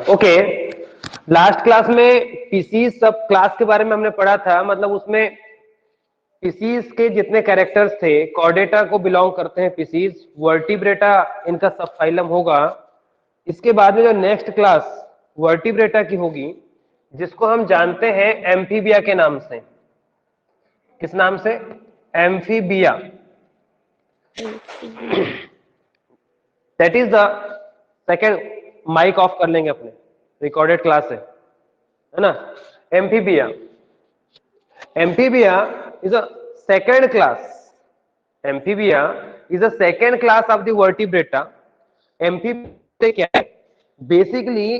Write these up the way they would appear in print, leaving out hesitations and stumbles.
Okay, last class में PCs सब class के बारे में हमने पढ़ा था। मतलब उसमें पीसीज के जितने कैरेक्टर्स थे, कॉर्डेटा को बिलोंग करते हैं पीसीज, वर्टिब्रेटा इनका सब फाइलम होगा। इसके बाद में जो नेक्स्ट क्लास वर्टिब्रेटा की होगी, जिसको हम जानते हैं एम्फीबिया के नाम से। किस नाम से? Amphibia. That is the second. Mic off कर लेंगे अपने, रिकॉर्डेड क्लास है ना। Amphibia, Amphibia is a second class. Amphibia is a second class of the Vertebrata. Amphibia क्या है? बेसिकली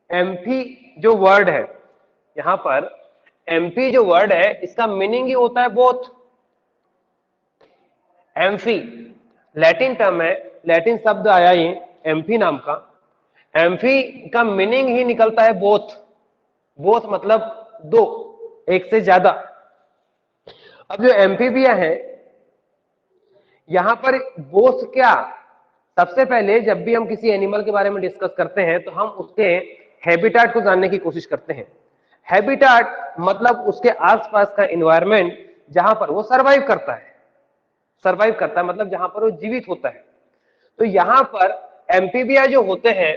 एम्फी जो वर्ड है यहां पर, एम्फी जो वर्ड है इसका मीनिंग ही होता है बोथ। एम्फी लैटिन टर्म है, लैटिन शब्द आया ये एम्फी नाम का। एम्फी का मीनिंग ही निकलता है बोथ। बोथ मतलब दो, एक से ज्यादा। अब जो एम्फीबिया है यहां पर बोथ क्या, सबसे पहले जब भी हम किसी एनिमल के बारे में डिस्कस करते हैं तो हम उसके हैबिटाट को जानने की कोशिश करते हैं। हैबिटाट मतलब उसके आसपास का एनवायरनमेंट जहां पर वो सर्वाइव करता है। सर्वाइव करता है मतलब जहां पर वो जीवित होता है। तो यहां पर एम्फीबिया जो होते हैं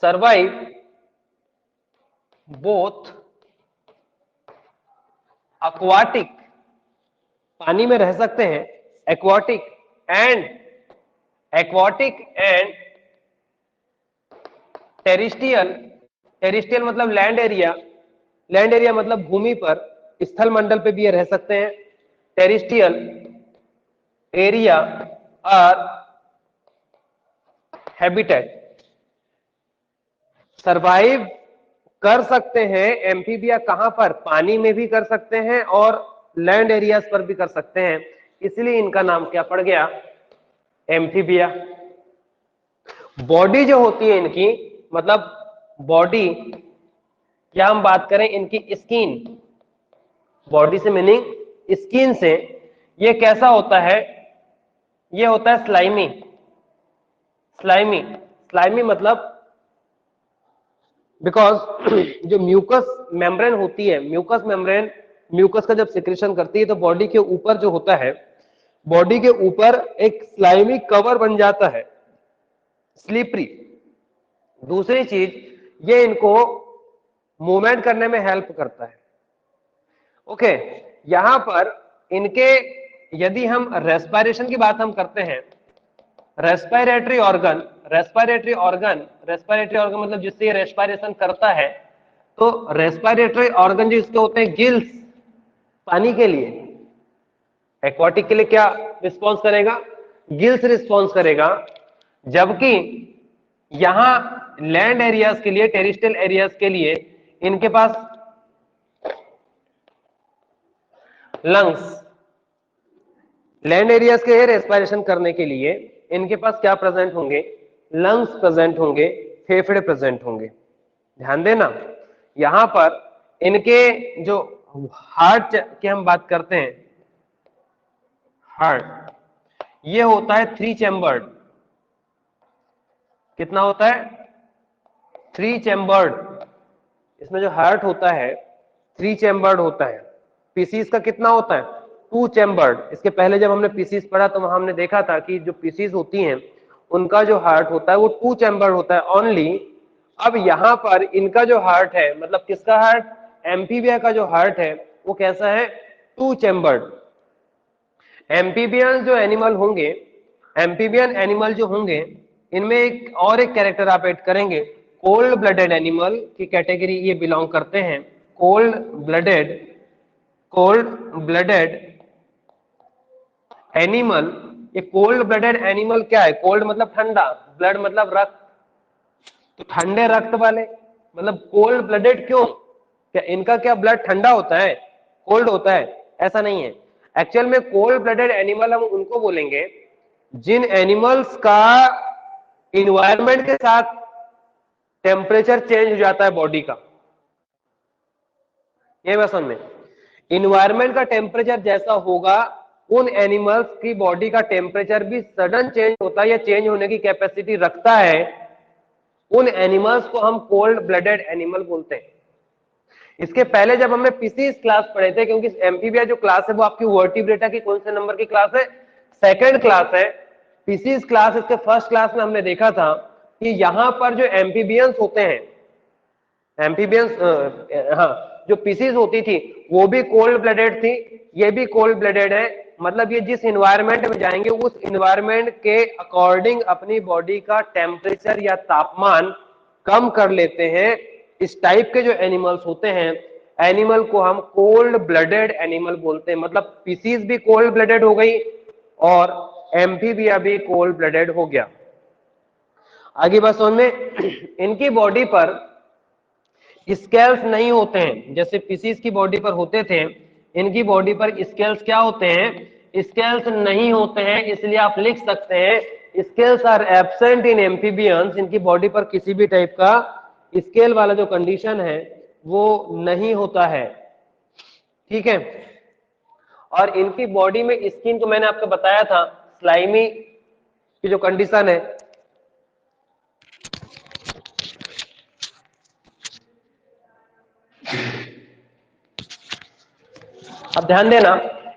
सर्वाइव बोथ एक्वाटिक, पानी में रह सकते हैं, एक्वाटिक एंड टेरिस्ट्रियल। टेरिस्ट्रियल मतलब लैंड एरिया, लैंड एरिया मतलब भूमि पर, स्थल मंडल पे भी ये रह सकते हैं। टेरिस्ट्रियल एरिया और हैबिटेट। सरवाइव कर सकते हैं एम्फीबिया कहां पर? पानी में भी कर सकते हैं और लैंड एरियाज पर भी कर सकते हैं, इसलिए इनका नाम क्या पड़ गया? एम्फीबिया। बॉडी जो होती है इनकी, मतलब बॉडी, क्या हम बात करें इनकी स्किन, बॉडी से मीनिंग स्किन से, ये कैसा होता है? ये होता है स्लाइमी। स्लाइमी, स्लाइमी मतलब बिकॉज जो म्यूकस मेम्ब्रेन होती है, म्यूकस मेम्ब्रेन म्यूकस का जब सिक्रेशन करती है तो बॉडी के ऊपर जो होता है, बॉडी के ऊपर एक स्लाइमी कवर बन जाता है, स्लिपरी। दूसरी चीज, ये इनको मूवमेंट करने में हेल्प करता है। ओके, यहां पर इनके यदि हम रेस्पिरेशन की बात हम करते हैं, respiratory organ, respiratory organ, respiratory organ मतलब जिससे ये रेस्पिरेशन करता है, तो रेस्पिरेटरी ऑर्गन जो इसके होते हैं गिल्स, पानी के लिए, एक्वाटिक के लिए क्या रिस्पॉन्स करेगा? गिल्स रिस्पॉन्स करेगा। जबकि यहां लैंड एरियाज के लिए, टेरिस्ट्रियल एरियाज के लिए इनके पास लंग्स, लैंड एरियाज के रेस्पिरेशन करने के लिए इनके पास क्या प्रेजेंट होंगे? लंग्स प्रेजेंट होंगे, फेफड़े प्रेजेंट होंगे। ध्यान देना, यहां पर इनके जो हार्ट की हम बात करते हैं, हार्ट, ये होता है 3 चैम्बर्ड। कितना होता है? 3 चैम्बर्ड। इसमें जो हार्ट होता है 3 चैम्बर्ड होता है। पीसीज का कितना होता है? 2 चैम्बर्ड। इसके पहले जब हमने पीसीज पढ़ा तो वहां हमने देखा था कि जो पीसीज होती हैं उनका जो हार्ट होता है वो 2 चैम्बर्ड होता है ओनली। अब यहां पर इनका जो हार्ट है, मतलब किसका हार्ट? एम्फीबिया का जो हार्ट है वो कैसा है? 2 चैम्बर्ड। एम्फीबियन जो एनिमल होंगे, एम्फीबियन एनिमल जो होंगे, इनमें एक और एक कैरेक्टर आप ऐड करेंगे, कोल्ड ब्लडेड एनिमल की कैटेगरी ये बिलोंग करते हैं। Cold blooded, cold blooded animal. ये कोल्ड ब्लडेड एनिमल क्या है? कोल्ड मतलब ठंडा, ब्लड मतलब रक्त, तो ठंडे रक्त वाले, मतलब कोल्ड ब्लडेड क्यों? क्या इनका क्या ब्लड ठंडा होता है, कोल्ड होता है? ऐसा नहीं है। एक्चुअल में कोल्ड ब्लडेड एनिमल हम उनको बोलेंगे जिन एनिमल्स का इन्वायरमेंट के साथ टेम्परेचर चेंज हो जाता है बॉडी का। ये बात समझ में, इन्वायरमेंट का टेम्परेचर जैसा होगा उन एनिमल्स की बॉडी का टेम्परेचर भी सडन चेंज होता है या चेंज होने की कैपेसिटी रखता है, उन एनिमल्स को हम कोल्ड ब्लडेड एनिमल बोलते हैं। इसके पहले जब हमने पीसीज क्लास पढ़े थे, क्योंकि एम्फीबिया जो क्लास है वो आपकी वर्टिब्रेटा की कौन से नंबर की क्लास है, सेकंड क्लास है। पीसीज क्लास इसके फर्स्ट क्लास में हमने देखा था कि यहां पर जो एम्फीबियंस होते हैं, एम्फीबियंस हाँ, जो पीसीज होती थी वो भी कोल्ड ब्लडेड थी, ये भी कोल्ड ब्लडेड है। मतलब ये जिस इन्वायरमेंट में जाएंगे उस इन्वायरमेंट के अकॉर्डिंग अपनी बॉडी का टेम्परेचर या तापमान कम कर लेते हैं। इस टाइप के जो एनिमल्स होते हैं, एनिमल को हम कोल्ड ब्लडेड एनिमल बोलते हैं। मतलब पीसीज भी कोल्ड ब्लडेड हो गई और एम्फीबिया भी कोल्ड ब्लडेड हो गया। आगे बात समझ में, इनकी बॉडी पर स्केल्स नहीं होते हैं जैसे पीसीज की बॉडी पर होते थे, इनकी बॉडी पर स्केल्स क्या होते हैं, स्केल्स नहीं होते हैं। इसलिए आप लिख सकते हैं scales are absent in amphibians, इनकी बॉडी पर किसी भी टाइप का स्केल वाला जो कंडीशन है वो नहीं होता है, ठीक है। और इनकी बॉडी में स्किन, को मैंने आपको बताया था स्लाइमी की जो कंडीशन है, अब ध्यान देना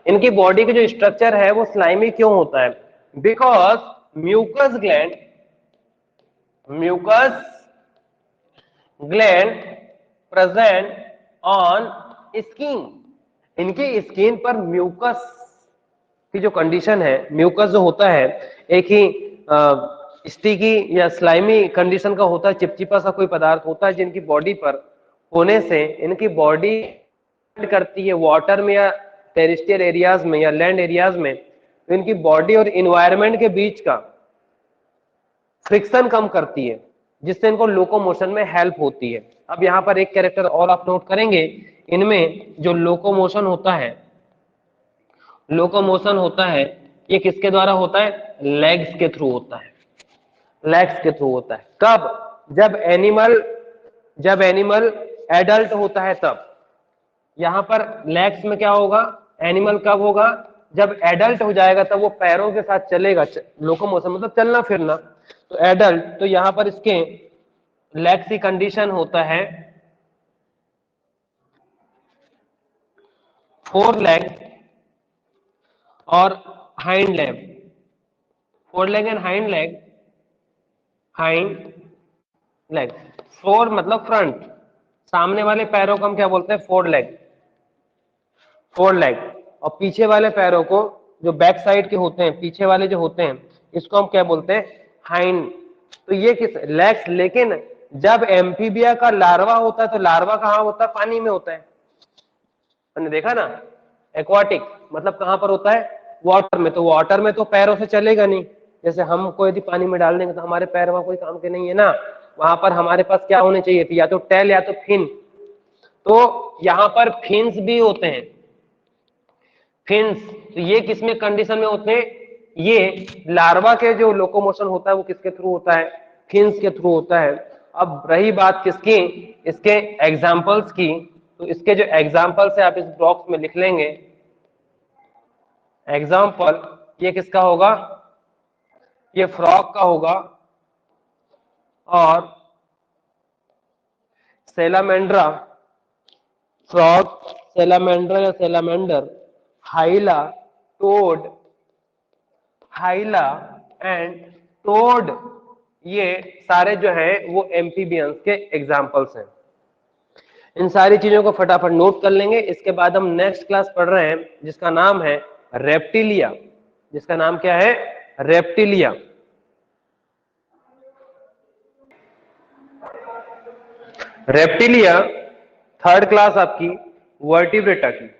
इनकी बॉडी की जो स्ट्रक्चर है वो स्लाइमी क्यों होता है, because mucus gland present on skin. इनकी स्किन पर म्यूकस की जो कंडीशन है, म्यूकस जो होता है एक ही स्टिकी या स्लाइमी कंडीशन का होता है, चिपचिपा सा कोई पदार्थ होता है जिनकी बॉडी पर होने से इनकी बॉडी करती है वाटर में या टेरेस्ट्रियल एरियाज में या लैंड एरियाज में, तो इनकी बॉडी और इन्वायरमेंट के बीच का फ्रिक्शन कम करती है जिससे इनको लोकोमोशन में हेल्प होती है। अब यहाँ पर एक कैरेक्टर और आप नोट करेंगे, इनमें जो लोकोमोशन होता है ये किसके द्वारा होता है, लेग्स के थ्रू होता है, लेग्स के थ्रू होता है। कब, जब एनिमल एडल्ट होता है तब। यहां पर लेग्स में क्या होगा, एनिमल कब होगा, जब एडल्ट हो जाएगा तब वो पैरों के साथ चलेगा, लोकोमोशन मतलब चलना फिरना। तो एडल्ट, तो यहां पर इसके लेग्स की कंडीशन होता है फोर लेग और hind leg, four leg and hind leg. Four मतलब फ्रंट, सामने वाले पैरों को हम क्या बोलते हैं, फोर लेग। और पीछे वाले पैरों को, जो बैक साइड के होते हैं, पीछे वाले जो होते हैं, इसको हम क्या बोलते हैं, हाइंड। तो ये किस लेग्स। लेकिन जब एम्फीबिया का लार्वा होता है तो लार्वा कहाँ होता है, पानी में होता है, मैंने देखा ना, एक्वाटिक मतलब कहां पर होता है, वाटर में। तो वाटर में तो पैरों से चलेगा नहीं, जैसे हमको यदि पानी में डाल देंगे तो हमारे पैर वहां कोई काम के नहीं है ना, वहां पर हमारे पास क्या होने चाहिए थी, या तो टेल या तो फिन। तो यहां पर फिन्स भी होते हैं, फिन्स। तो ये किसमें कंडीशन में होते हैं, ये लार्वा के जो लोकोमोशन होता है वो किसके थ्रू होता है, फिन्स के थ्रू होता है। अब रही बात किसकी, इसके एग्जाम्पल्स की, तो इसके जो एग्जाम्पल्स है आप इस बॉक्स में लिख लेंगे। एग्जाम्पल ये किसका होगा, ये फ्रॉग का होगा और सेलामेंड्रा, फ्रॉग, सेलामेंड्रा या salamander, Hyla, toad, Hyla and toad, ये सारे जो है वो एम्फीबियंस के एग्जाम्पल्स हैं। इन सारी चीजों को फटाफट नोट कर लेंगे। इसके बाद हम नेक्स्ट क्लास पढ़ रहे हैं जिसका नाम है रेप्टिलिया, जिसका नाम क्या है, रेप्टिलिया। रेप्टिलिया थर्ड क्लास आपकी वर्टिब्रेटा की।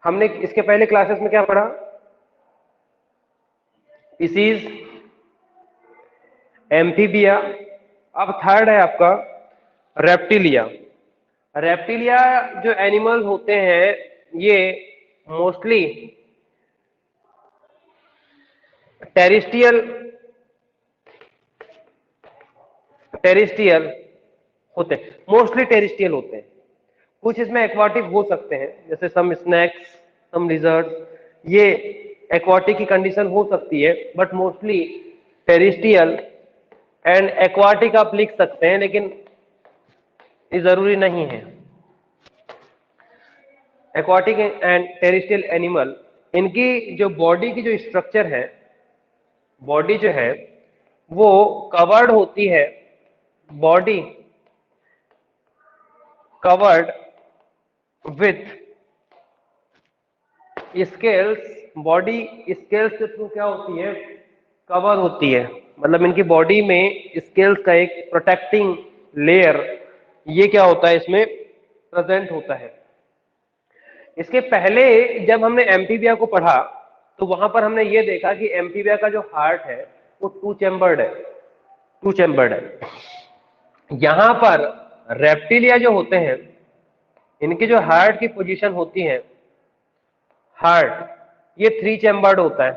हमने इसके पहले क्लासेस में क्या पढ़ा, स्पीसीज, एम्फीबिया, अब थर्ड है आपका रेप्टिलिया। रेप्टिलिया जो एनिमल होते हैं ये मोस्टली टेरिस्ट्रियल होते हैं, मोस्टली टेरिस्ट्रियल होते हैं। कुछ इसमें एक्वाटिक हो सकते हैं जैसे सम स्नैक्स, सम लिजर्ड्स, ये एक्वाटिक की कंडीशन हो सकती है, but mostly terrestrial and aquatic आप लिख सकते हैं, लेकिन ये जरूरी नहीं है। एक्वाटिक एंड टेरिस्ट्रियल एनिमल, इनकी जो बॉडी की जो स्ट्रक्चर है, बॉडी जो है वो कवर्ड होती है, body covered with scales, body scales के थ्रू क्या होती है, कवर होती है। मतलब इनकी बॉडी में स्केल्स का एक प्रोटेक्टिंग लेयर, ये क्या होता है, इसमें प्रेजेंट होता है। इसके पहले जब हमने एम्फीबिया को पढ़ा तो वहां पर हमने ये देखा कि एम्फीबिया का जो हार्ट है वो टू चैम्बर्ड है, टू चैम्बर्ड है। यहां पर रेप्टिलिया जो होते हैं, इनकी जो हार्ट की पोजीशन होती है, हार्ट ये थ्री चैम्बर्ड होता है,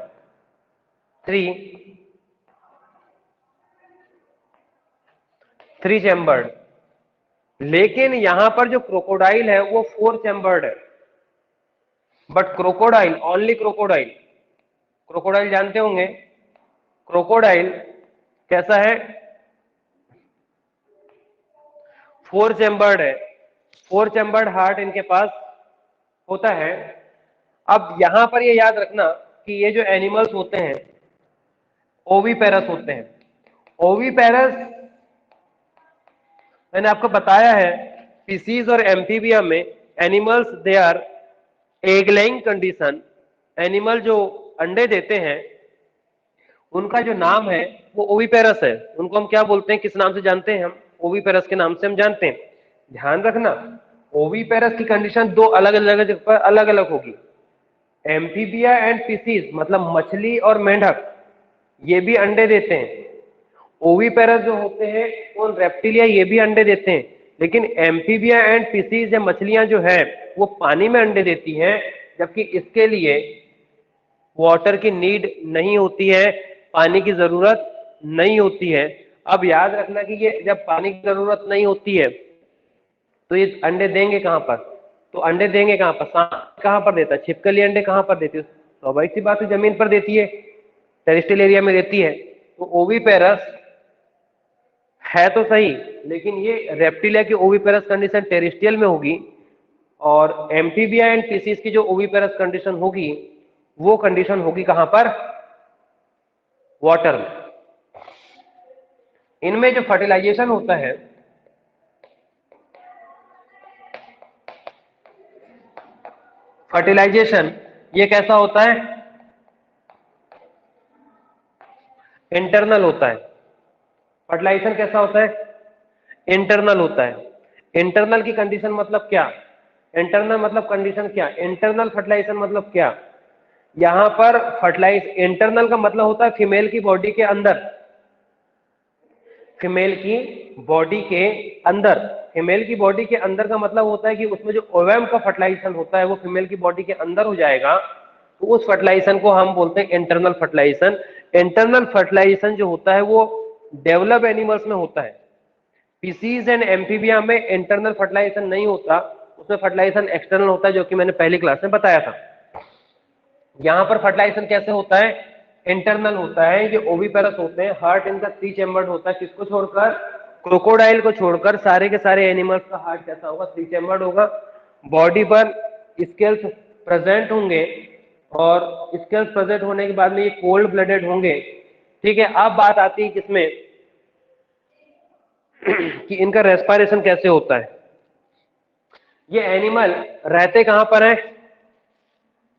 थ्री चैम्बर्ड। लेकिन यहां पर जो क्रोकोडाइल है वो फोर चैम्बर्ड है। But crocodile, only crocodile, crocodile जानते होंगे, क्रोकोडाइल कैसा है, फोर चैम्बर्ड है, फोर चैम्बर्ड हार्ट इनके पास होता है। अब यहां पर ये याद रखना कि ये जो एनिमल्स होते हैं ओवीपेरस होते हैं। ओवीपेरस मैंने आपको बताया है, स्पीसीज और एम्फीबिया में animals they are egg laying condition, animal जो अंडे देते हैं उनका जो नाम है वो ओवीपेरस है। उनको हम क्या बोलते हैं, किस नाम से जानते हैं हम, ओवीपेरस के नाम से हम जानते हैं। ध्यान रखना, ओवीपेरस की कंडीशन दो अलग अलग जगह पर अलग अलग होगी। एम्फीबिया एंड स्पीसीज मतलब मछली और मेंढक ये भी अंडे देते हैं। ओवीपेरस जो होते हैं वो रेप्टिलिया ये भी अंडे देते हैं। लेकिन एम्फीबिया एंड फिशीज या मछलियां जो है वो पानी में अंडे देती हैं, जबकि इसके लिए वाटर की नीड नहीं होती है, पानी की जरूरत नहीं होती है। अब याद रखना कि ये जब पानी की जरूरत नहीं होती है तो ये अंडे देंगे कहां पर, तो अंडे देंगे कहां पर, सांप कहां पर देता है, छिपकली अंडे कहां पर देती है, स्वाभाविक सी बात है जमीन पर देती है, टेरेस्ट्रियल एरिया में देती है। तो ओवीपेरस है तो सही, लेकिन ये रेप्टिलिया की ओवीपेरस कंडीशन टेरेस्ट्रियल में होगी, और एम्फीबिया एंड फिशीज की जो ओवीपेरस कंडीशन होगी वो कंडीशन होगी कहां पर, वाटर में। इनमें जो फर्टिलाइजेशन होता है, फर्टिलाइजेशन ये कैसा होता है, इंटरनल होता है। फर्टिलाइजेशन कैसा होता है, इंटरनल होता है। इंटरनल की कंडीशन मतलब क्या, इंटरनल मतलब कंडीशन क्या, इंटरनल फर्टिलाइजेशन मतलब क्या, यहां पर फर्टिलाइज इंटरनल का मतलब होता है फीमेल की बॉडी के अंदर, फीमेल की बॉडी के अंदर, फीमेल की बॉडी के अंदर का मतलब होता है कि उसमें जो ओवम का फर्टिलाइजेशन होता है वो फीमेल की बॉडी के अंदर हो जाएगा, तो उस फर्टिलाइजेशन को हम बोलते हैं इंटरनल फर्टिलाइजेशन। इंटरनल फर्टिलाइजेशन जो होता है वो डेवलप एनिमल्स में होता है। स्पीसीज एंड एम्फीबिया में इंटरनल फर्टिलाइजेशन नहीं होता, उसमें फर्टिलाइजेशन एक्सटर्नल होता है, जो कि मैंने पहली क्लास में बताया था। यहां पर फर्टिलाइजेशन कैसे होता है, इंटरनल होता है। जो ओविपेरस होते हैं हार्ट इनका थ्री चैम्बर्ड होता है, किसको छोड़कर, क्रोकोडाइल को छोड़कर सारे के सारे एनिमल्स का हार्ट कैसा होगा, थ्री चैम्बर्ड होगा। बॉडी पर स्केल्स प्रेजेंट होंगे, और स्केल्स प्रेजेंट होने के बाद में ये कोल्ड ब्लडेड होंगे। ठीक है, अब बात आती है किसमें कि इनका रेस्पिरेशन कैसे होता है। ये एनिमल रहते कहां पर है,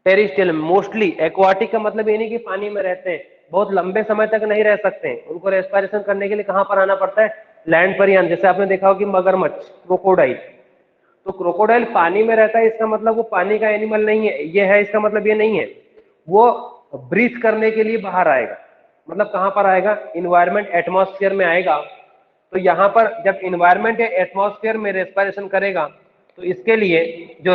टेरिस्ट्रियल में। मोस्टली एक्वाटिक का मतलब ये नहीं कि पानी में रहते हैं, बहुत लंबे समय तक नहीं रह सकते हैं, उनको रेस्पिरेशन करने के लिए कहां पर आना पड़ता है, लैंड पर ही आना। जैसे आपने देखा हो कि मगरमच्छ, क्रोकोडाइल, तो क्रोकोडाइल पानी में रहता है, इसका मतलब वो पानी का एनिमल नहीं है, ये है इसका मतलब ये नहीं है। वो ब्रीथ करने के लिए बाहर आएगा, मतलब कहां पर आएगा, इन्वायरमेंट एटमॉस्फेयर में आएगा। तो यहां पर जब इन्वायरमेंट या एटमॉस्फेयर में रेस्पिरेशन करेगा तो इसके लिए जो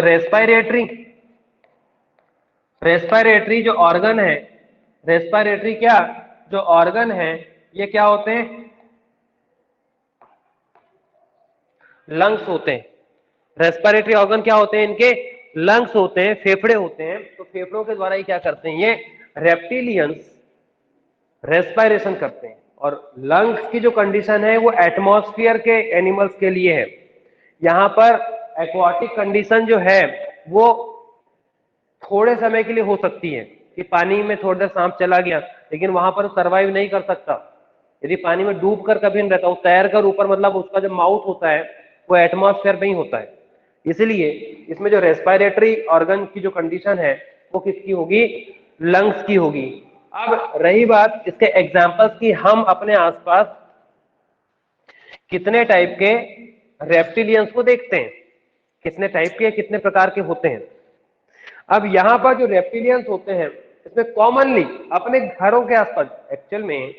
रेस्पिरेटरी जो ऑर्गन है, रेस्पिरेटरी क्या जो ऑर्गन है, ये क्या होते हैं, लंग्स होते हैं। रेस्पिरेटरी ऑर्गन क्या होते हैं इनके, लंग्स होते हैं, फेफड़े होते हैं, तो फेफड़ों के द्वारा ही क्या करते हैं, ये रेप्टिलियंस रेस्पायरेशन करते हैं। और लंग्स की जो कंडीशन है वो एटमॉस्फेयर के एनिमल्स के लिए है। यहां पर एक्वाटिक कंडीशन जो है वो थोड़े समय के लिए हो सकती है कि पानी में थोड़ी देर सांप चला गया, लेकिन वहां पर सरवाइव नहीं कर सकता। यदि पानी में डूब कर कभी नहीं रहता, वो तैर कर ऊपर, मतलब उसका जो माउथ होता है वो एटमॉस्फेयर में ही होता है। इसलिए इसमें जो रेस्पिरेटरी ऑर्गन की जो कंडीशन है वो किसकी होगी, लंग्स की होगी। अब रही बात इसके एग्जाम्पल्स की, हम अपने आसपास कितने टाइप के रेप्टिलियंस को देखते हैं, कितने टाइप के, कितने प्रकार के होते हैं। अब यहां पर जो रेप्टिलियंस होते हैं इसमें कॉमनली अपने घरों के आसपास, एक्चुअल में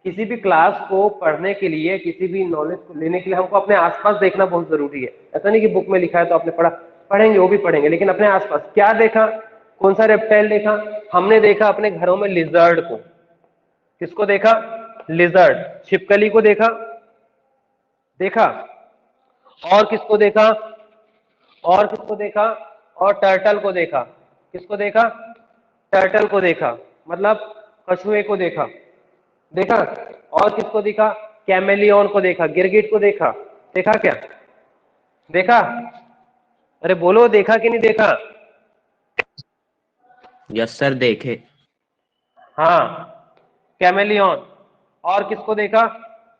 किसी भी क्लास को पढ़ने के लिए, किसी भी नॉलेज को लेने के लिए हमको अपने आसपास देखना बहुत जरूरी है। ऐसा नहीं कि बुक में लिखा है तो आपने पढ़ा, पढ़ेंगे वो भी पढ़ेंगे, लेकिन अपने आसपास क्या देखा, कौन सा रेप्टाइल देखा। हमने देखा अपने घरों में लिजर्ड को, किसको देखा, लिजर्ड, छिपकली को देखा, देखा, और किसको देखा, और किसको देखा, और टर्टल को देखा, किसको देखा, टर्टल को देखा, मतलब कछुए को देखा, देखा, और किसको देखा, कैमेलियन को देखा, गिरगिट को देखा, देखा क्या, देखा, अरे बोलो देखा कि नहीं देखा। यस सर देखे। हाँ, कैमेलियन। और किसको देखा,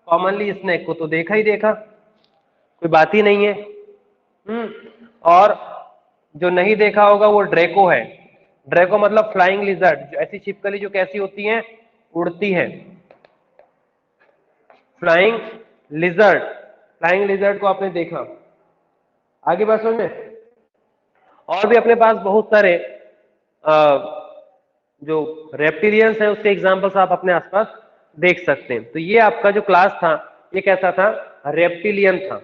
कॉमनली स्नेक को तो देखा ही देखा, कोई बात ही नहीं है। और जो नहीं देखा होगा वो ड्रैको है। ड्रैको मतलब फ्लाइंग लिजर्ड, ऐसी छिपकली जो कैसी होती है, उड़ती है, फ्लाइंग लिजर्ड। फ्लाइंग लिजर्ड को आपने देखा। आगे बात समझ में। और भी अपने पास बहुत सारे जो रेप्टिलियंस है उसके एग्जांपल्स आप अपने आसपास देख सकते हैं। तो ये आपका जो क्लास था ये कैसा था, रेप्टिलियन था।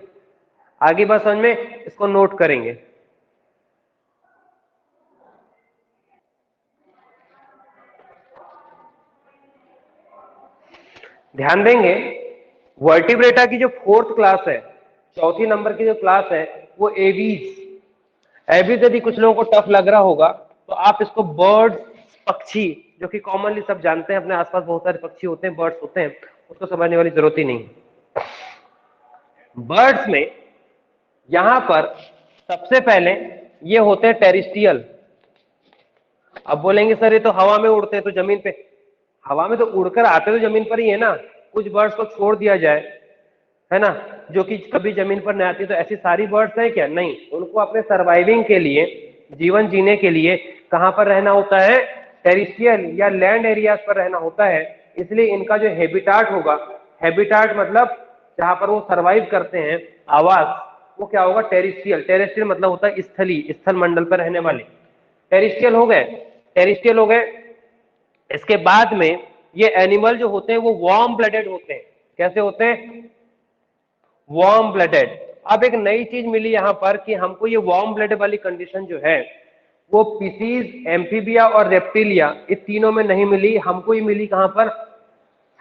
आगे बात समझ में, इसको नोट करेंगे। ध्यान देंगे, वर्टिब्रेटा की जो फोर्थ क्लास है, चौथी नंबर की जो क्लास है वो एवीज। एवीज यदि कुछ लोगों को टफ लग रहा होगा तो आप इसको बर्ड, पक्षी, जो कि कॉमनली सब जानते हैं, अपने आसपास बहुत सारे पक्षी होते हैं, बर्ड्स होते हैं, उसको समझने वाली जरूरत ही नहीं। बर्ड्स में यहां पर सबसे पहले ये होते हैं टेरिस्ट्रियल। अब बोलेंगे सर ये तो हवा में उड़ते हैं, तो जमीन पे, हवा में तो उड़कर आते तो जमीन पर ही है ना। कुछ बर्ड्स को छोड़ दिया जाए, है ना, जो कि कभी जमीन पर नहीं आती, तो ऐसी सारी बर्ड्स हैं क्या, नहीं। उनको अपने सर्वाइविंग के लिए, जीवन जीने के लिए कहां पर रहना होता है, टेरिस्ट्रियल या लैंड एरियाज पर रहना होता है। इसलिए इनका जो हैबिटाट होगा, हैबिटाट मतलब जहां पर वो सर्वाइव करते हैं, आवास, वो क्या होगा, टेरिस्ट्रियल। टेरिस्ट्रियल मतलब होता है स्थली, स्थल मंडल पर रहने वाले, टेरिस्ट्रियल हो गए, टेरिस्ट्रियल हो गए। इसके बाद में ये एनिमल जो होते हैं वो वार्म ब्लडेड होते हैं। कैसे होते हैं, वार्म ब्लडेड। अब एक नई चीज मिली यहां पर कि हमको ये वार्म ब्लडेड वाली कंडीशन जो है वो पीसीज, एम्फीबिया और रेप्टिलिया, ये तीनों में नहीं मिली, हमको ये मिली कहां पर,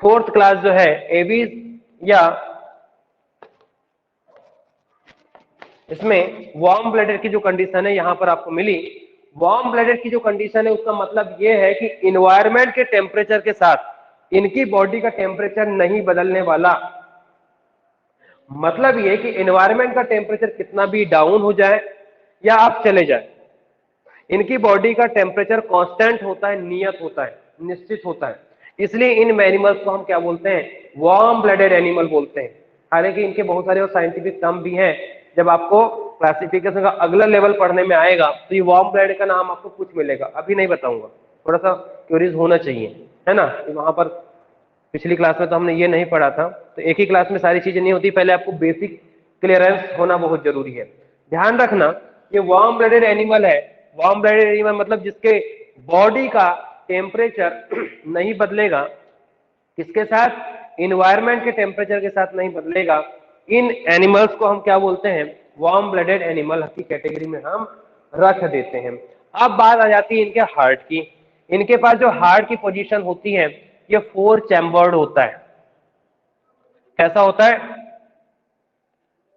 फोर्थ क्लास जो है एवीज, या इसमें वार्म ब्लडेड की जो कंडीशन है यहां पर आपको मिली। वार्म ब्लडेड की जो कंडीशन है उसका मतलब यह है कि इन्वायरमेंट के टेम्परेचर के साथ इनकी बॉडी का टेम्परेचर नहीं बदलने वाला। मतलब ये कि एनवायरनमेंट का टेम्परेचर कितना भी डाउन हो जाए या आप चले जाए, इनकी बॉडी का टेम्परेचर कांस्टेंट होता है, नियत होता है, निश्चित होता है। इसलिए इन एनिमल्स को हम क्या बोलते हैं, वार्म ब्लडेड एनिमल बोलते हैं। हालांकि इनके बहुत सारे और साइंटिफिक टर्म भी हैं, जब आपको क्लासिफिकेशन का अगला लेवल पढ़ने में आएगा तो ये वार्म ब्लडेड का नाम आपको कुछ मिलेगा, अभी नहीं बताऊंगा, थोड़ा सा क्यूरीज होना चाहिए, है ना। तो वहां पर पिछली क्लास में तो हमने ये नहीं पढ़ा था, तो एक ही क्लास में सारी चीजें नहीं होती, पहले आपको बेसिक क्लियरेंस होना बहुत जरूरी है। ध्यान रखना, ये वार्म ब्लडेड एनिमल है। वार्म ब्लडेड एनिमल मतलब जिसके बॉडी का टेम्परेचर नहीं बदलेगा, किसके साथ, इन्वायरमेंट के टेम्परेचर के साथ नहीं बदलेगा। इन एनिमल्स को हम क्या बोलते हैं, वार्म ब्लडेड एनिमल की कैटेगरी में हम रख देते हैं। अब बात आ जाती है इनके हार्ट की। इनके पास जो हार्ट की पोजीशन होती है ये 4 चैम्बर्ड होता है। कैसा होता है,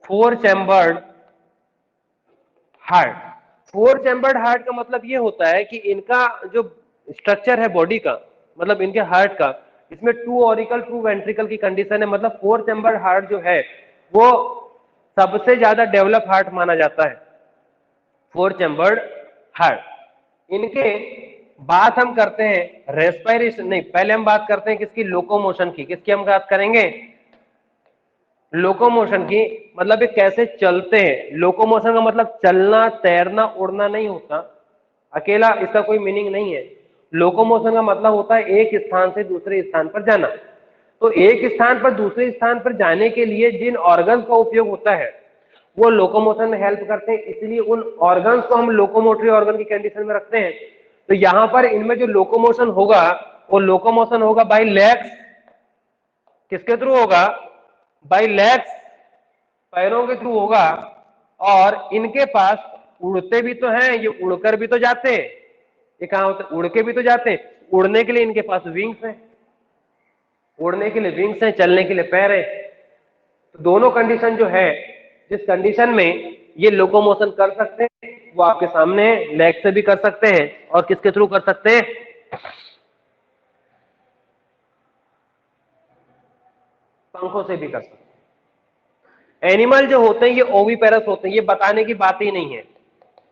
4 chambered heart. Four chambered heart का मतलब ये होता है कि इनका जो स्ट्रक्चर है बॉडी का, मतलब इनके हार्ट का, इसमें टू ऑरिकल टू वेंट्रिकल की कंडीशन है। मतलब फोर चैम्बर्ड हार्ट जो है वो सबसे ज्यादा डेवलप हार्ट माना जाता है, फोर चैम्बर्ड हार्ट। इनके बात हम करते हैं रेस्पिरेशन, नहीं पहले हम बात करते हैं किसकी, लोकोमोशन की। किसकी हम बात करेंगे, लोकोमोशन की। मतलब ये कैसे चलते हैं। लोकोमोशन का मतलब चलना, तैरना, उड़ना नहीं होता, अकेला इसका कोई मीनिंग नहीं है। लोकोमोशन का मतलब होता है एक स्थान से दूसरे स्थान पर जाना। तो एक स्थान पर दूसरे स्थान पर जाने के लिए जिन ऑर्गन्स का उपयोग होता है वो लोकोमोशन में हेल्प करते हैं, इसलिए उन ऑर्गन्स को हम लोकोमोटरी ऑर्गन की कंडीशन में रखते हैं। तो यहां पर इनमें जो लोकोमोशन होगा वो लोकोमोशन होगा बाय लेग्स। किसके थ्रू होगा, बाय लेग्स, पैरों के थ्रू होगा। और इनके पास उड़ते भी तो हैं, ये उड़कर भी तो जाते हैं। ये कहां होते, उड़ के भी तो जाते हैं। उड़ने के लिए इनके पास विंग्स हैं, उड़ने के लिए विंग्स हैं, चलने के लिए पैर है। तो दोनों कंडीशन जो है, जिस कंडीशन में ये लोकोमोशन कर सकते हैं वो आपके सामने है। लेग से भी कर सकते हैं और किसके थ्रू कर सकते हैं, पंखों से भी कर सकते हैं। एनिमल जो होते हैं ये ओविपेरस होते हैं, ये बताने की बात ही नहीं है।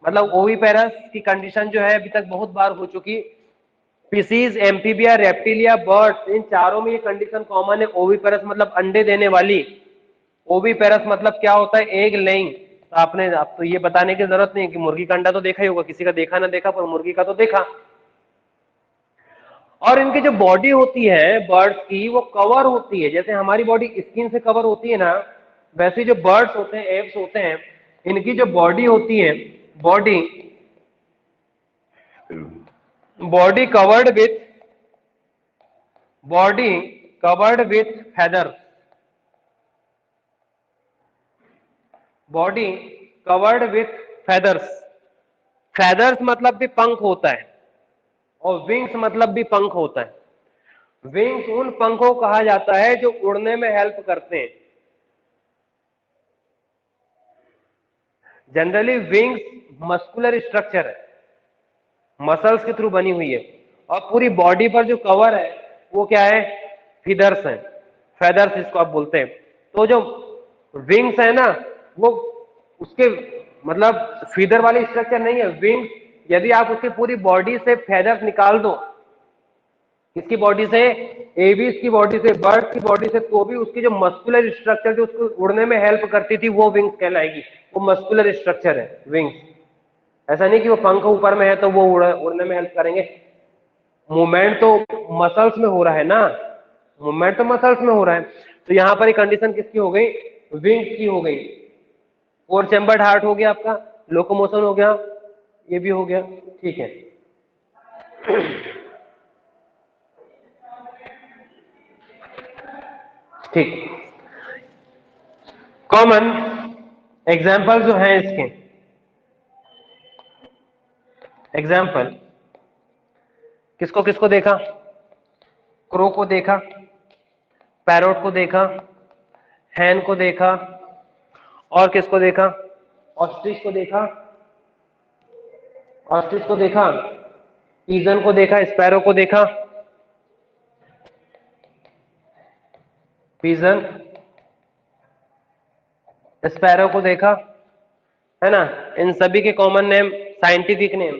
मतलब ओविपेरस की कंडीशन जो है अभी तक बहुत बार हो चुकी। स्पीसीज, एम्फीबिया, रेप्टिलिया, बर्ड्स, इन चारों में ये कंडीशन कॉमन है। ओविपेरस मतलब अंडे देने वाली। ओविपेरस मतलब क्या होता है, एग लेइंग। तो आपने, आप तो ये बताने की जरूरत नहीं है कि मुर्गी का अंडा तो देखा ही होगा, किसी का देखा ना देखा पर मुर्गी का तो देखा। और इनकी जो बॉडी होती है बर्ड्स की वो कवर होती है, जैसे हमारी बॉडी स्किन से कवर होती है ना, वैसे जो बर्ड्स होते हैं, एप्स होते हैं, इनकी जो बॉडी होती है, body body covered with body covered with feather, body covered with feathers. Feathers मतलब भी पंख होता है और विंग्स मतलब भी पंख होता है। विंग्स उन पंखों को कहा जाता है जो उड़ने में हेल्प करते हैं। जनरली विंग्स मस्कुलर स्ट्रक्चर है, मसल्स के थ्रू बनी हुई है। और पूरी बॉडी पर जो कवर है वो क्या है, फीदर्स है, फेदर्स इसको आप बोलते हैं। तो जो विंग्स है ना वो उसके मतलब फीदर वाली स्ट्रक्चर नहीं है। विंग्स, यदि आप उसकी पूरी बॉडी से फेदर्स निकाल दो, किसकी बॉडी से, एबीज की बॉडी से, बर्ड की बॉडी से, तो भी उसकी जो मस्कुलर स्ट्रक्चर जो उसको उड़ने में हेल्प करती थी वो विंग्स कहलाएगी। वो मस्कुलर स्ट्रक्चर है विंग्स। ऐसा नहीं कि वो पंख ऊपर में है तो वो उड़ने में हेल्प करेंगे। मूवमेंट तो मसल्स में हो रहा है ना, मूवमेंट तो मसल्स में हो रहा है। तो यहां पर एक कंडीशन किसकी हो गई, विंग्स की हो गई। फोर चैम्बर्ड हार्ट हो गया आपका, लोकोमोशन हो गया, ये भी हो गया, ठीक है। ठीक, कॉमन एग्जाम्पल जो है इसके, एग्जाम्पल किसको किसको देखा, क्रो को देखा, पैरोट को देखा, हैन को देखा, और किसको देखा, ऑस्ट्रिच को देखा, ऑस्ट्रिच को देखा, पीजन को देखा, स्पैरो को देखा, पीजन स्पैरो को देखा, है ना। इन सभी के common name, scientific name,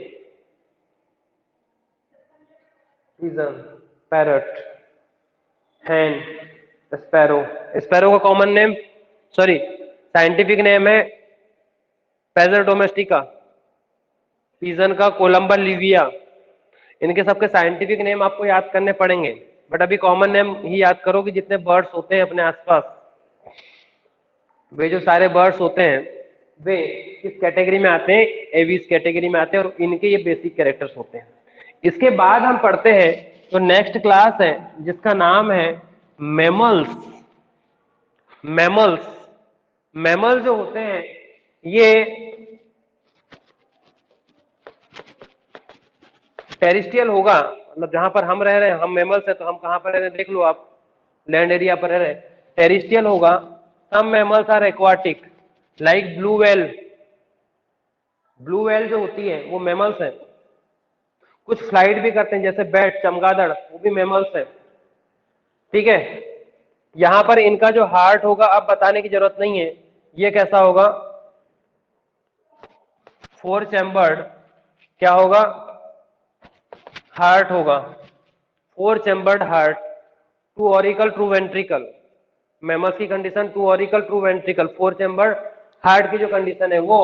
pigeon, parrot, hen, sparrow. Sparrow का common name, sorry scientific name है पेजर डोमेस्टिका, पीजन का कोलंबा लिविया। इनके सबके साइंटिफिक नेम आपको याद करने पड़ेंगे, बट अभी कॉमन नेम ही याद करो कि जितने बर्ड्स होते हैं अपने आसपास, वे जो सारे बर्ड्स होते हैं वे किस कैटेगरी में आते हैं, एवीज कैटेगरी में आते हैं, और इनके ये बेसिक कैरेक्टर्स होते हैं। इसके बाद हम पढ़ते हैं तो नेक्स्ट क्लास है जिसका नाम है मैमल्स। मैमल्स, मैमल जो होते हैं ये टेरिस्ट्रियल होगा, मतलब जहां पर हम रह रहे हैं, हम मैमल्स हैं तो हम कहां पर रह रहे हैं देख लो आप, लैंड एरिया पर रह रहे हैं, टेरिस्ट्रियल होगा। Some mammals are aquatic like blue whale, blue whale जो होती है वो मैमल्स है। कुछ फ्लाइट भी करते हैं जैसे बैट, चमगादड़, वो भी मैमल्स है। ठीक है, यहां पर इनका जो हार्ट होगा अब बताने की जरूरत नहीं है, ये कैसा होगा, 4 चैम्बर्ड क्या होगा, हार्ट होगा, 4 chambered heart, 2 auricle, 2 ventricle. Mammals की condition 2 auricle, 2 ventricle, 4 chambered heart की जो कंडीशन है वो,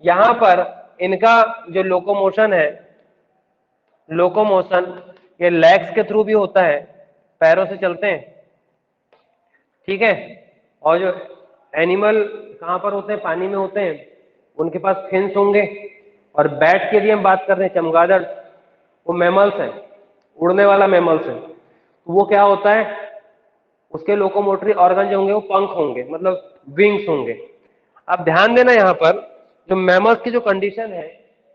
यहां पर इनका जो लोकोमोशन है, लोकोमोशन ये लेग्स के थ्रू भी होता है, पैरों से चलते हैं। ठीक है, और जो एनिमल कहां पर होते हैं, पानी में होते हैं, उनके पास फिन्स होंगे। और बैट की यदि हम बात कर रहे हैं, चमगादड़, वो मैमल्स है, उड़ने वाला मैमल्स है। तो वो क्या होता है, उसके लोकोमोटरी ऑर्गन जो होंगे वो पंख होंगे, मतलब विंग्स होंगे। अब ध्यान देना यहां पर जो मैमल्स की जो कंडीशन है,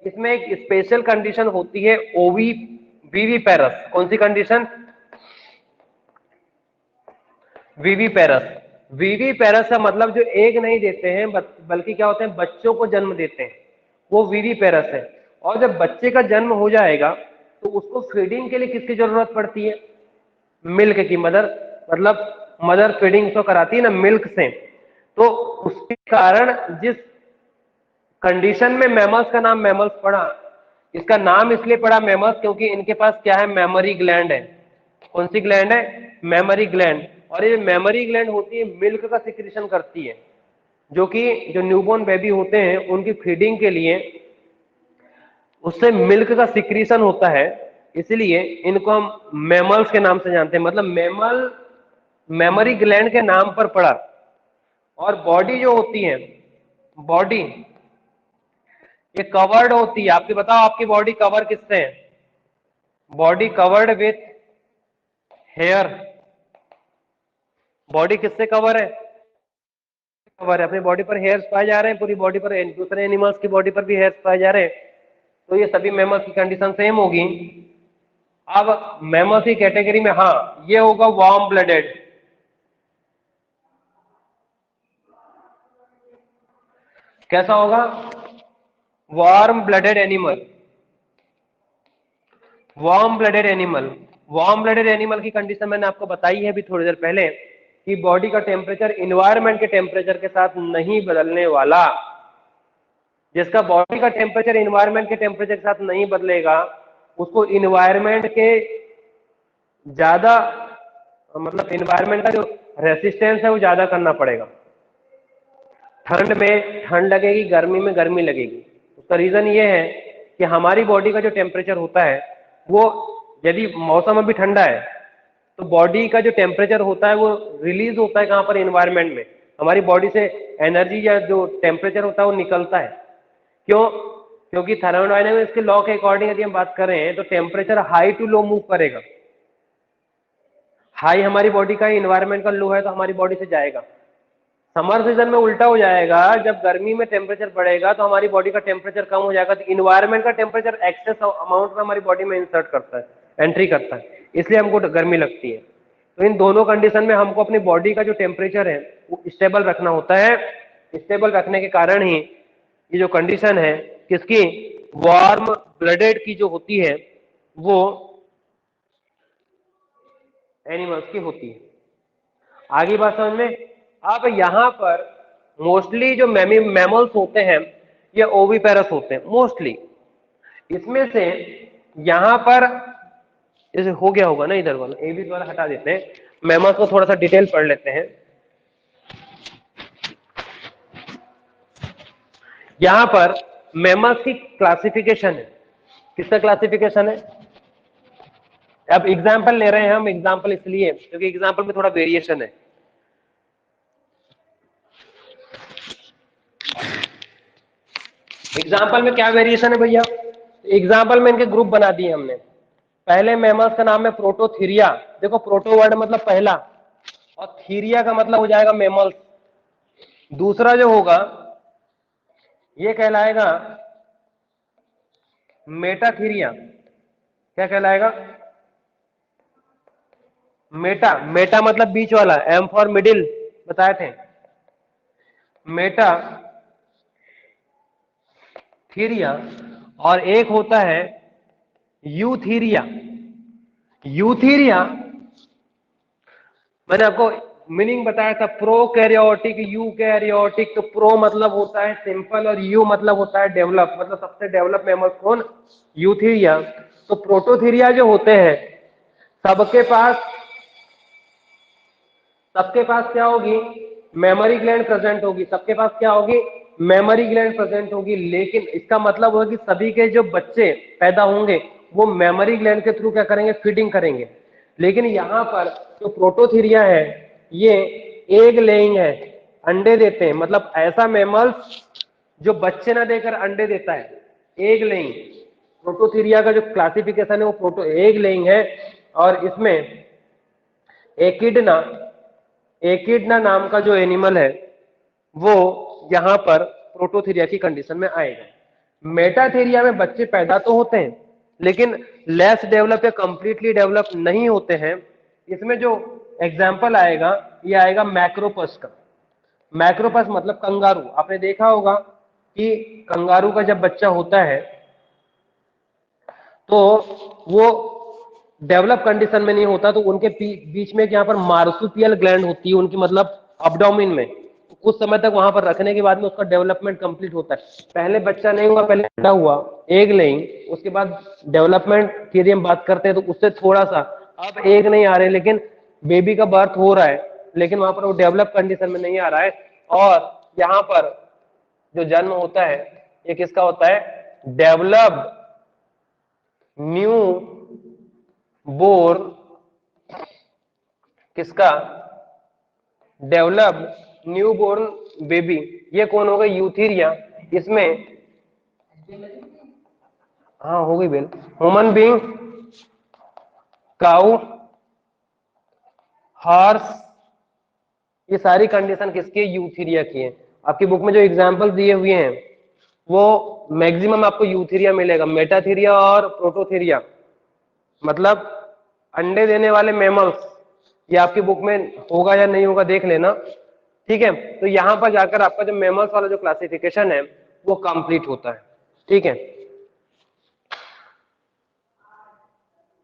इसमें एक स्पेशल कंडीशन होती है, ओवी वीवी पैरस। कौन सी कंडीशन, वीवी पैरस। वीवी पैरस का मतलब जो एग नहीं देते हैं बल्कि क्या होते हैं, बच्चों को जन्म देते हैं, वो वीवी पैरस है। और जब बच्चे का जन्म हो जाएगा तो उसको फीडिंग के लिए किसकी जरूरत पड़ती है, मिल्क की। मदर मतलब मदर फीडिंग तो कराती है ना मिल्क से। तो उसके कारण जिस कंडीशन में मैमल्स का नाम मैमल्स पड़ा, इसका नाम इसलिए पड़ा मैमल्स क्योंकि इनके पास क्या है, मेमोरी ग्लैंड है। कौन सी ग्लैंड है, मेमोरी ग्लैंड। और ये मेमोरी ग्लैंड होती है, मिल्क का सिक्रीशन करती है, जो कि जो न्यूबॉर्न बेबी होते हैं उनकी फीडिंग के लिए उससे मिल्क का सिक्रीशन होता है। इसलिए इनको हम मैमल्स के नाम से जानते हैं, मतलब मैमल मेमोरी ग्लैंड के नाम पर पड़ा। और बॉडी जो होती है, बॉडी ये कवर्ड होती है। आपकी बताओ, आपकी बॉडी कवर किससे है, body covered with hair. Body किससे कवर है, कवर है, अपनी बॉडी पर हेयर्स पाए जा रहे हैं, पूरी बॉडी पर, दूसरे एनिमल्स की बॉडी पर भी हेयर्स पाए जा रहे हैं। तो ये सभी मैमल्स की कंडीशन सेम होगी। अब मैमल्स की कैटेगरी में, हाँ ये होगा वार्म ब्लडेड। कैसा होगा, warm blooded animal, warm blooded animal. Warm blooded animal की कंडीशन मैंने आपको बताई है अभी थोड़ी देर पहले कि बॉडी का टेम्परेचर इन्वायरमेंट के टेम्परेचर के साथ नहीं बदलने वाला। जिसका बॉडी का टेम्परेचर इन्वायरमेंट के टेम्परेचर के साथ नहीं बदलेगा, उसको इन्वायरमेंट के ज्यादा, मतलब इन्वायरमेंट का जो रेसिस्टेंस है वो ज्यादा करना पड़ेगा। ठंड में ठंड लगेगी, गर्मी में गर्मी लगेगी। उसका रीजन ये है कि हमारी बॉडी का जो टेम्परेचर होता है वो, यदि मौसम अभी ठंडा है तो बॉडी का जो टेम्परेचर होता है वो रिलीज होता है कहां पर, इन्वायरमेंट में। हमारी बॉडी से एनर्जी या जो टेम्परेचर होता है वो निकलता है। क्यों, क्योंकि थर्मोडायनेमिक्स के लॉ के अकॉर्डिंग यदि हम बात करें तो temperature high to low move करेगा। हाई हमारी बॉडी का, इन्वायरमेंट का लो है तो हमारी बॉडी से जाएगा। समर सीजन में उल्टा हो जाएगा, जब गर्मी में टेम्परेचर बढ़ेगा तो हमारी बॉडी का टेम्परेचर कम हो जाएगा, तो इन्वायरमेंट का टेम्परेचर एक्सेस अमाउंट में हमारी बॉडी में इंसर्ट करता है, एंट्री करता है, इसलिए हमको गर्मी लगती है। तो इन दोनों कंडीशन में हमको अपनी बॉडी का जो टेम्परेचर है वो स्टेबल रखना होता है। स्टेबल रखने के कारण ही ये जो कंडीशन है किसकी, वार्म ब्लडेड की जो होती है वो एनिमल्स की होती है। आगे बात समझ में। अब यहां पर मोस्टली जो मैमल्स होते हैं ये ओविपेरस होते हैं मोस्टली। इसमें से यहां पर जैसे हो गया होगा ना, इधर वाला ए बी वाला हटा देते हैं, मैमल्स को थोड़ा सा डिटेल पढ़ लेते हैं। यहां पर मैमल्स की क्लासिफिकेशन है। किसका क्लासिफिकेशन है, अब एग्जाम्पल ले रहे हैं हम, एग्जाम्पल इसलिए क्योंकि एग्जाम्पल में थोड़ा वेरिएशन है। एग्जाम्पल में क्या वेरिएशन है भैया, एग्जाम्पल में इनके ग्रुप बना दिए हमने। पहले मैमल्स का नाम है प्रोटोथीरिया। देखो प्रोटो वर्ड मतलब पहला, और थीरिया का मतलब हो जाएगा मैमल्स। दूसरा जो होगा ये कहलाएगा मेटाथीरिया। क्या कहलाएगा, मेटा, मेटा मतलब बीच वाला, एम फॉर मिडिल बताए थे। मेटा थीरिया, और एक होता है यूथीरिया। यूथीरिया मैंने आपको मीनिंग बताया था, प्रोकैरियोटिक, यूकैरियोटिक। तो प्रो मतलब होता है सिंपल और यू मतलब होता है डेवलप, मतलब सबसे डेवलप मेमल कौन? यूथीरिया। तो प्रोटोथीरिया जो होते हैं सबके पास क्या होगी? मेमोरी ग्लैंड प्रेजेंट होगी। सबके पास क्या होगी? मेमोरी ग्लैंड प्रेजेंट होगी। लेकिन इसका मतलब होगा कि सभी के जो बच्चे पैदा होंगे वो मेमोरी ग्लैंड के थ्रू क्या करेंगे? फीडिंग करेंगे। लेकिन यहाँ पर जो प्रोटोथीरिया है ये एग लेइंग है, अंडे देते हैं। मतलब ऐसा मेमल्स जो बच्चे ना देकर अंडे देता है, एग लेइंग। प्रोटोथीरिया का जो क्लासिफिकेशन है वो प्रोटो एग लेइंग है। और इसमें एकिडना एकिडना नाम का जो एनिमल है वो यहां पर प्रोटोथीरिया की कंडीशन में आएगा। मेटाथीरिया में बच्चे पैदा तो होते हैं लेकिन लेस डेवलप या कंप्लीटली डेवलप नहीं होते हैं। इसमें जो एग्जाम्पल आएगा ये आएगा मैक्रोपस का। मैक्रोपस मतलब कंगारू। आपने देखा होगा कि कंगारू का जब बच्चा होता है तो वो डेवलप कंडीशन में नहीं होता, तो उनके बीच में यहाँ पर मार्सुपियल ग्लैंड होती है उनकी, मतलब अब्डोमिन में। तो कुछ समय तक वहां पर रखने के बाद में उसका डेवलपमेंट कंप्लीट होता है। पहले बच्चा नहीं हुआ, पहले अंडा हुआ, एग लेइंग, उसके बाद डेवलपमेंट की हम बात करते हैं तो उससे थोड़ा सा, अब एग नहीं आ रहे लेकिन बेबी का बर्थ हो रहा है, लेकिन वहां पर वो डेवलप कंडीशन में नहीं आ रहा है। और यहाँ पर जो जन्म होता है ये किसका होता है? डेवलप्ड न्यू बोर्न, किसका? Developed newborn baby. ये कौन होगा? यूथीरिया। इसमें हाँ हो गई bell. Human being, cow, horse, ये सारी कंडीशन किसकी है? यूथीरिया की है। आपकी बुक में जो एग्जाम्पल दिए हुए हैं वो मैक्सिमम आपको यूथीरिया मिलेगा। मेटाथीरिया और प्रोटोथीरिया मतलब अंडे देने वाले मैमल्स, ये आपकी बुक में होगा या नहीं होगा देख लेना, ठीक है। तो यहां पर जाकर आपका जो मैमल्स वाला जो क्लासिफिकेशन है वो कंप्लीट होता है, ठीक है।